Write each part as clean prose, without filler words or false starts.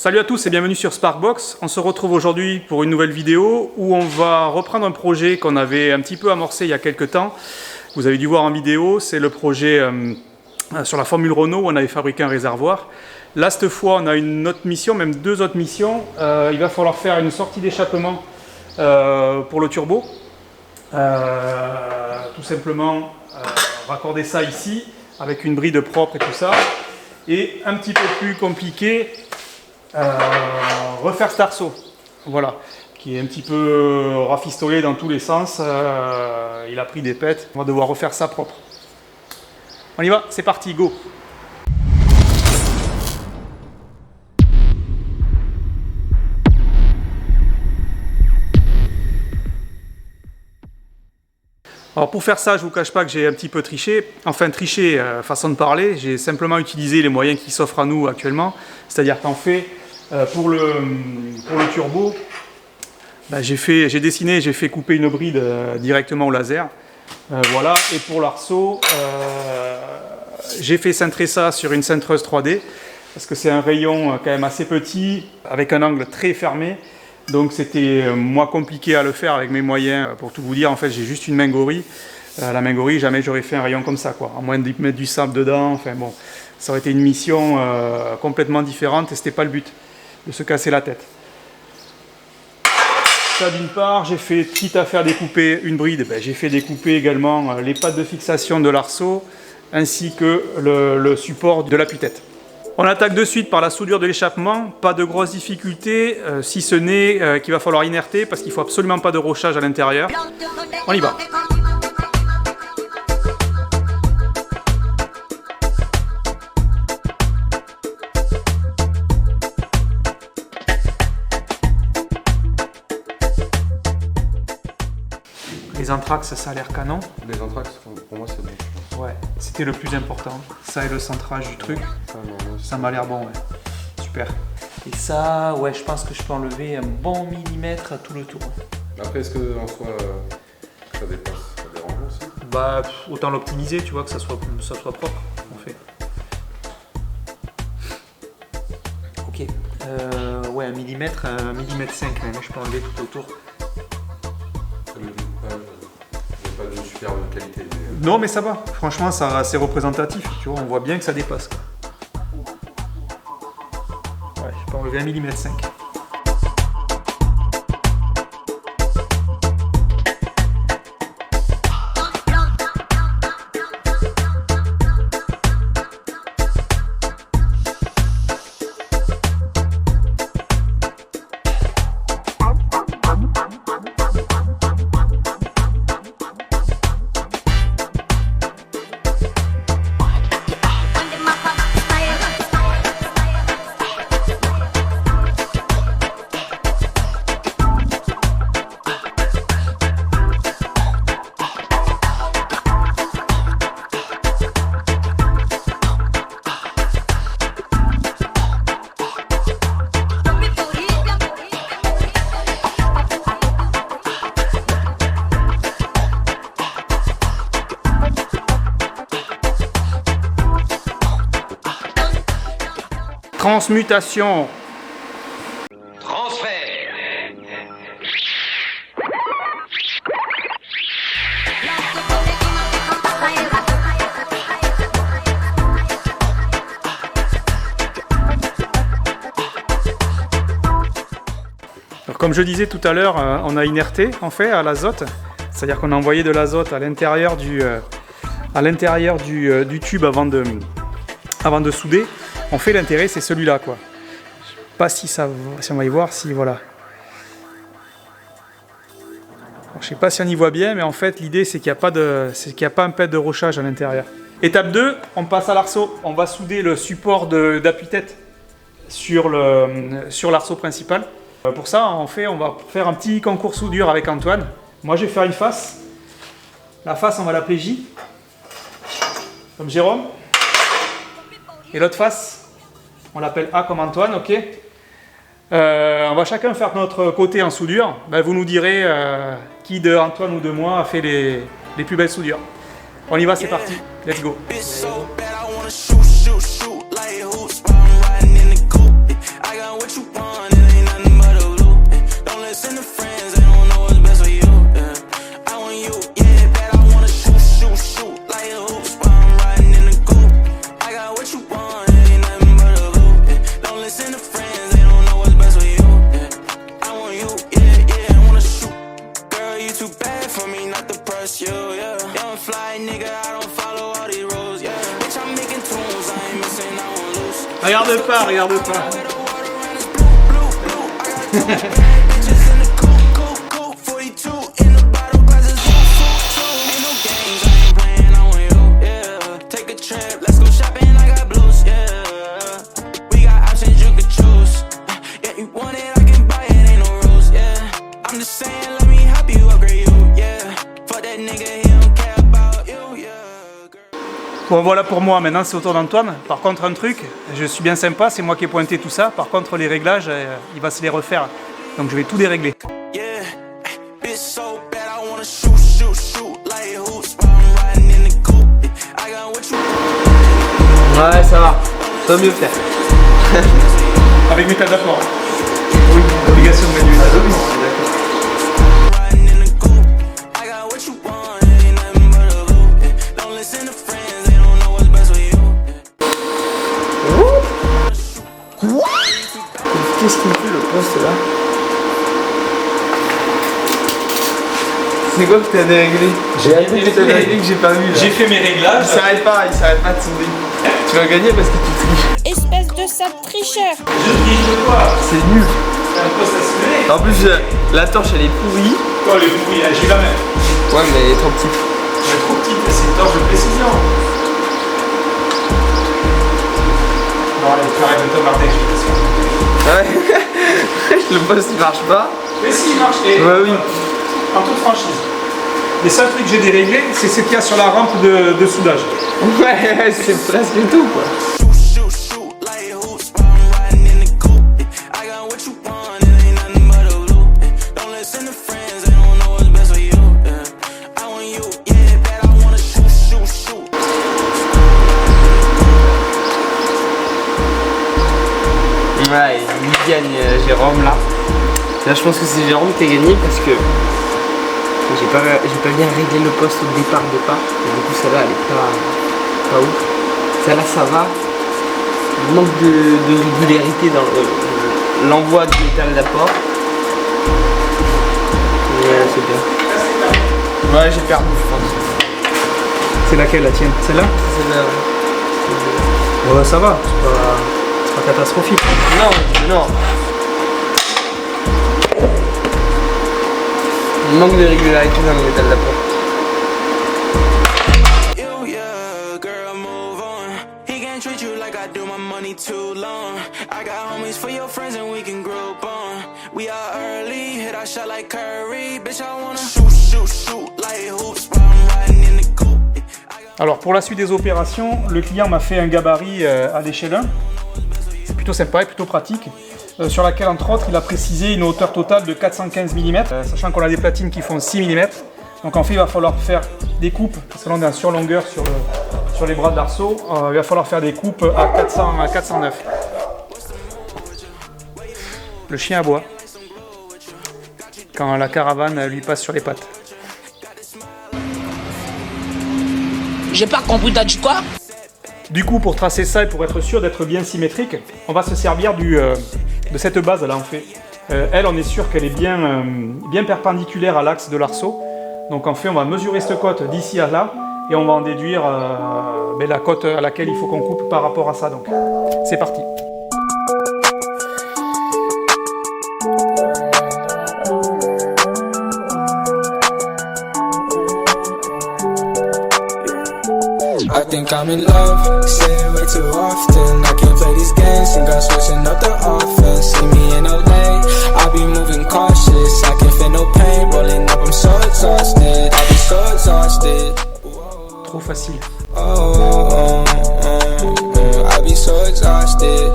Salut à tous et bienvenue sur Sparkbox. On se retrouve aujourd'hui pour une nouvelle vidéo où on va reprendre un projet qu'on avait un petit peu amorcé il y a quelques temps. Vous avez dû voir en vidéo, c'est le projet sur la Formule Renault où on avait fabriqué un réservoir. Là, cette fois, on a une autre mission, même deux autres missions. Il va falloir faire une sortie d'échappement pour le turbo. Tout simplement raccorder ça ici avec une bride propre et tout ça. Et un petit peu plus compliqué, refaire cet arceau, voilà, qui est un petit peu rafistolé dans tous les sens, il a pris des pètes, on va devoir refaire ça propre. On y va, c'est parti, go! Alors pour faire ça, je ne vous cache pas que j'ai un petit peu triché, enfin triché, façon de parler, j'ai simplement utilisé les moyens qui s'offrent à nous actuellement, c'est-à-dire qu'en fait, pour le turbo, ben, j'ai dessiné, j'ai fait couper une bride directement au laser, voilà, et pour l'arceau, j'ai fait cintrer ça sur une cintreuse 3D, parce que c'est un rayon quand même assez petit, avec un angle très fermé. Donc c'était moins compliqué à le faire avec mes moyens. Pour tout vous dire, en fait, j'ai juste une main gorille. La main gorille, jamais j'aurais fait un rayon comme ça, quoi. À moins de mettre du sable dedans. Enfin bon, ça aurait été une mission complètement différente et c'était pas le but de se casser la tête. Ça d'une part, j'ai fait, quitte à faire découper une bride, ben, j'ai fait découper également les pattes de fixation de l'arceau ainsi que le support de l'appui-tête. On attaque de suite par la soudure de l'échappement, pas de grosses difficultés, si ce n'est qu'il va falloir inerter parce qu'il ne faut absolument pas de rochage à l'intérieur. On y va. Les anthrax, ça a l'air canon. Les anthrax, pour moi, c'est bon. Ouais, c'était le plus important. Ça et le centrage du truc. Ça m'a l'air bon, ouais. Super. Et ça, ouais, je pense que je peux enlever un bon millimètre à tout le tour. Après, est-ce que en soi, ça dépasse, ça dérange aussi? Bah, autant l'optimiser, tu vois, que ça soit propre, en fait. Ok. Ouais, un millimètre 5 même, je peux enlever tout autour. Pas de superbe qualité. Mais... Non, mais ça va. Franchement, c'est représentatif. Tu vois, on voit bien que ça dépasse, quoi. Ouais, je peux enlever 1 mm 5. Transmutation. Transfert. Alors, comme je disais tout à l'heure, on a inerté en fait à l'azote, c'est-à-dire qu'on a envoyé de l'azote à l'intérieur du tube avant de souder. On fait l'intérêt, c'est celui-là, quoi. Je sais pas si on va y voir, si voilà. Alors, je sais pas si on y voit bien, mais en fait l'idée c'est qu'il n'y a pas un pet de rochage à l'intérieur. Étape 2, on passe à l'arceau. On va souder le support d'appui-tête sur l'arceau principal. Pour ça, on va faire un petit concours soudure avec Antoine. Moi, je vais faire une face. La face, on va l'appeler J, comme Jérôme. Et l'autre face, on l'appelle A comme Antoine, ok. On va chacun faire notre côté en soudure. Ben, vous nous direz qui de Antoine ou de moi a fait les plus belles soudures. On y va, c'est parti. Let's go. Regarde pas, regarde pas. Bon voilà pour moi, maintenant c'est au tour d'Antoine. Par contre un truc, je suis bien sympa, c'est moi qui ai pointé tout ça. Par contre les réglages, il va se les refaire. Donc je vais tout dérégler. Ouais, ça va. Ça va mieux faire. Avec métal d'apport. Oui, obligation de manuel. Qu'est-ce qu'il fait le poste là? C'est quoi que t'as déréglé? J'ai appris que t'as déréglé que j'ai pas vu là. J'ai fait mes réglages. Il s'arrête pas de sourire. Tu vas gagner parce que tu triches. Espèce de sale tricheur. Je triche de quoi? C'est nul. C'est un poste à se En plus, la torche elle est pourrie. Quoi les pourris, j'ai la même. Ouais, mais elle est trop petite. Elle est trop petite, c'est une torche de précision. Non, allez, tu arrêtes de t'emmerder, je te laisse. Ouais. Le poste il marche pas. Mais si, il marche. Et Ouais, oui. en toute franchise. Les seuls trucs que j'ai déréglés, c'est ce qu'il y a sur la rampe de soudage. Ouais, c'est presque tout quoi. Ouais, il gagne Jérôme là. Là je pense que c'est Jérôme qui a gagné parce que j'ai pas bien réglé le poste au départ. Et du coup celle-là elle est pas ouf. Celle-là ça va. Il manque de régularité dans l'envoi du métal d'apport. Ouais, c'est bien. Ouais, j'ai perdu je pense. C'est laquelle la tienne? Celle-là? Celle-là, ouais. Ouais, ça va, c'est pas catastrophique. Non. Il manque de régularité dans le métal d'apport. Alors pour la suite des opérations, le client m'a fait un gabarit à l'échelle 1. C'est plutôt sympa et plutôt pratique. Sur laquelle entre autres il a précisé une hauteur totale de 415 mm, sachant qu'on a des platines qui font 6 mm. Donc en fait il va falloir faire des coupes, parce que là on est en surlongueur sur les bras de l'arceau, il va falloir faire des coupes à 409. Le chien aboie quand la caravane lui passe sur les pattes. J'ai pas compris, t'as dit quoi? Du coup, pour tracer ça et pour être sûr d'être bien symétrique, on va se servir de cette base là en fait. Elle, on est sûr qu'elle est bien perpendiculaire à l'axe de l'arceau. Donc en fait, on va mesurer cette côte d'ici à là et on va en déduire la côte à laquelle il faut qu'on coupe par rapport à ça. Donc c'est parti. I think I'm in love, say it way too often. I can't play these games, think I'm switching up the offense. See me in LA, I'll be moving cautious. I can't feel no pain, rolling up, I'm so exhausted. I'll be so exhausted. Trop facile. I'll be so exhausted.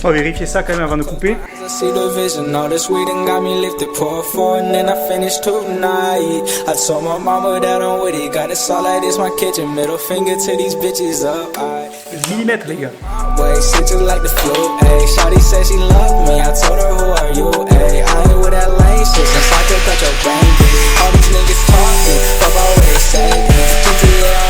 On va vérifier ça quand même avant de couper. I see the vision, all this weed and got me lifted, pour four, and then I finished tonight. I told my mama that I'm with it, got it all like this, my kitchen, middle finger to these bitches up. Millimètres les gars. Way stitches like the flu, ayy. Shawty said she loved me, I told her who are you, ayy. I ain't with that lame shit, since I could cut your brain, bitch. All these niggas talking, fuck about what they say, GTA on way.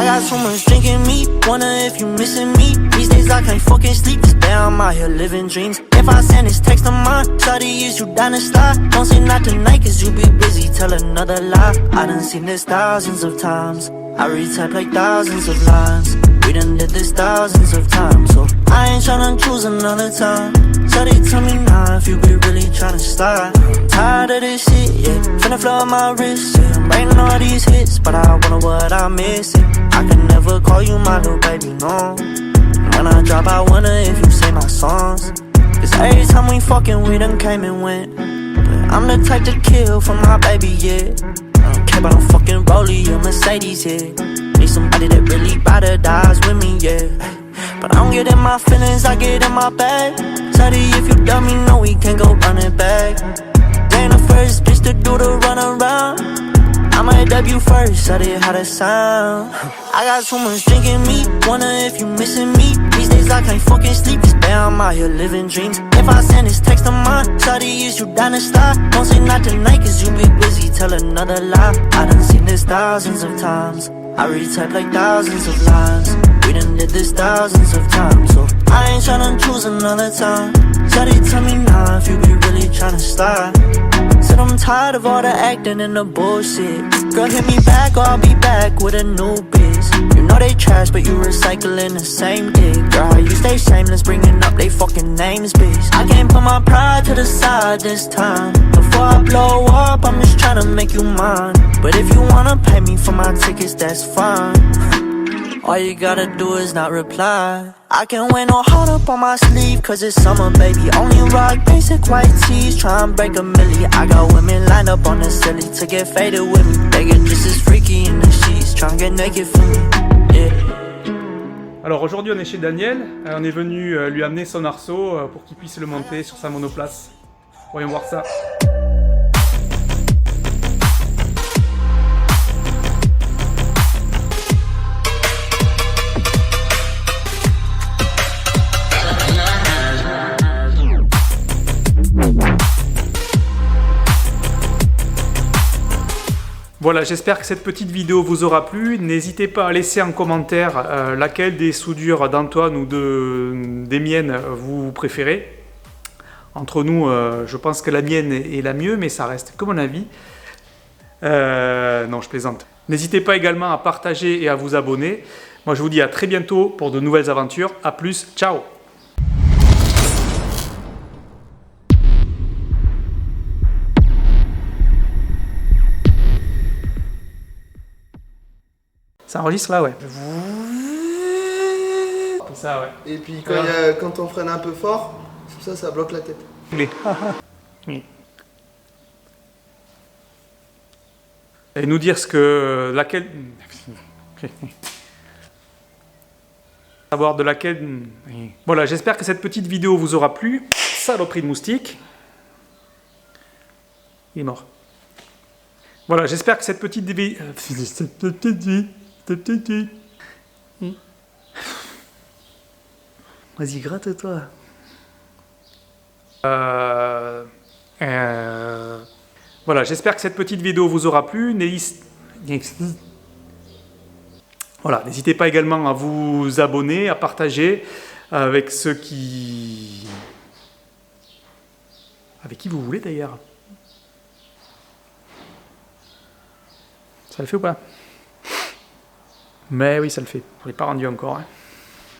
got so much drink in me, wonder if you missing me. These days I can't fucking sleep, cause damn I'm out here living dreams. If I send this text of mine, shawty, is you down to slide? Don't say not tonight, cause you be busy, tell another lie. I done seen this thousands of times, I retype like thousands of lines. We done did this thousands of times, so I ain't tryna choose another time. Shawty, tell me now if you be really tryna slide. Tired of this shit, yeah, finna flood my wrist, yeah. I'm writing all these hits, but I wonder what I'm missing. I can never call you my little baby, no. When I drop, I wonder if you say my songs. Cause every time we fucking, we done came and went. But I'm the type to kill for my baby, yeah. I don't care about no fucking Rollie or Mercedes, yeah. Need somebody that really ride or dies with me, yeah. But I don't get in my feelings, I get in my bag. Sorry if you dumb me, no, we can't go running back. They ain't the first bitch to do the run around. I might debut first, I did how to sound. I got so much drink in me, wonder if you missing me. These days I can't fucking sleep, cause damn I'm out here living dreams. If I send this text of mine, shawty, is you down to slide? Don't say not tonight, cause you be busy, tell another lie. I done seen this thousands of times, I retype like thousands of lines. We done did this thousands of times, so I ain't tryna choose another time. Shawty, tell me now if you be really tryna slide. Said I'm tired of all the acting and the bullshit. Girl, hit me back or I'll be back with a new bitch. You know they trash, but you recycling the same dick. Girl, how you stay shameless, bringing up they fucking names, bitch. I can't put my pride to the side this time. Before I blow up, I'm just tryna make you mine. But if you wanna pay me for my tickets, that's fine. All you gotta do is not reply. I can't wear no heart up on my sleeve, cause it's summer, baby. Only rock basic white tees, try and break a milli. I got women lined up on the silly to get faded with me. They get just as freaky in the sheets, try and get naked for me, yeah. Alors aujourd'hui on est chez Daniel, on est venu lui amener son arceau pour qu'il puisse le monter sur sa monoplace. Voyons voir ça. Voilà, j'espère que cette petite vidéo vous aura plu. N'hésitez pas à laisser en commentaire laquelle des soudures d'Antoine ou des miennes vous préférez. Entre nous, je pense que la mienne est la mieux, mais ça reste que mon avis. Non, je plaisante. N'hésitez pas également à partager et à vous abonner. Moi, je vous dis à très bientôt pour de nouvelles aventures. A plus, ciao! Ça enregistre là, ouais. Ça, ouais. Et puis quand on freine un peu fort, ça bloque la tête. Et nous dire ce que... laquelle... savoir de laquelle... Voilà, j'espère que cette petite vidéo vous aura plu. Saloperie de moustique. Il est mort. Voilà, j'espère que cette petite vidéo... Vas-y, gratte-toi. Voilà, j'espère que cette petite vidéo vous aura plu. Voilà, n'hésitez pas également à vous abonner, à partager avec ceux qui... avec qui vous voulez d'ailleurs. Ça le fait ou pas? Mais oui, ça le fait. Je ne l'ai pas rendu encore. Hein.